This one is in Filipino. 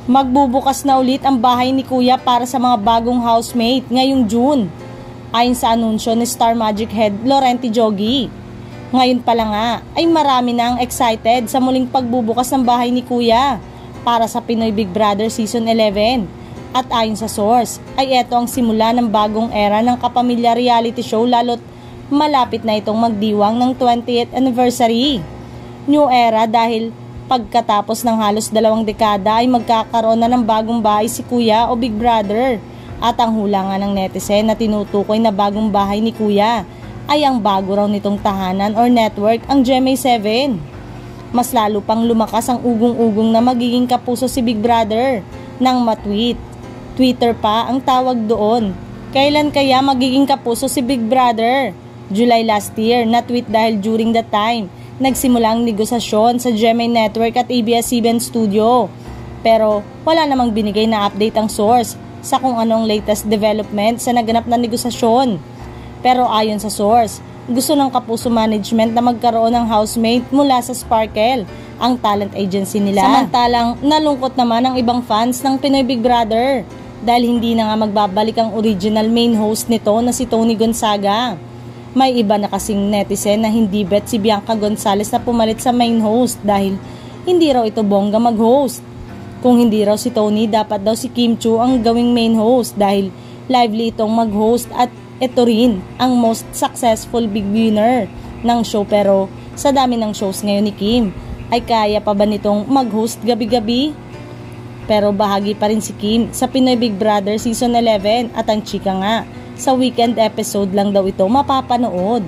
Magbubukas na ulit ang bahay ni Kuya para sa mga bagong housemate ngayong June, ayon sa anunsyo ni Star Magic Head Laurenti Jogi. Ngayon pala nga ay marami na ang excited sa muling pagbubukas ng bahay ni Kuya para sa Pinoy Big Brother Season 11. At ayon sa source ay ito ang simula ng bagong era ng kapamilya reality show, lalo't malapit na itong magdiwang ng 20th anniversary. New era dahil pagkatapos ng halos 2 dekada ay magkakaroon na ng bagong bahay si Kuya o Big Brother. At ang hula nga ng netizen na tinutukoy na bagong bahay ni Kuya ay ang bago raw nitong tahanan or network, ang GMA7. Mas lalo pang lumakas ang ugong-ugong na magiging kapuso si Big Brother nang matweet. Twitter pa ang tawag doon. Kailan kaya magiging kapuso si Big Brother? July last year, na-tweet dahil during that time nagsimula ang negosasyon sa GMA Network at ABS-CBN Studio. Pero wala namang binigay na update ang source sa kung anong latest development sa naganap na negosasyon. Pero ayon sa source, gusto ng Kapuso Management na magkaroon ng housemate mula sa Sparkle, ang talent agency nila. Samantalang nalungkot naman ang ibang fans ng Pinoy Big Brother dahil hindi na nga magbabalik ang original main host nito na si Tony Gonzaga. May iba na kasing netizen na hindi bet si Bianca Gonzalez na pumalit sa main host dahil hindi raw ito bongga mag-host. Kung hindi raw si Tony, dapat daw si Kim Chiu ang gawing main host dahil lively itong mag-host at ito rin ang most successful big winner ng show. Pero sa dami ng shows ngayon ni Kim, ay kaya pa ba nitong mag-host gabi-gabi? Pero bahagi pa rin si Kim sa Pinoy Big Brother Season 11 at ang chika nga, sa weekend episode lang daw ito mapapanood.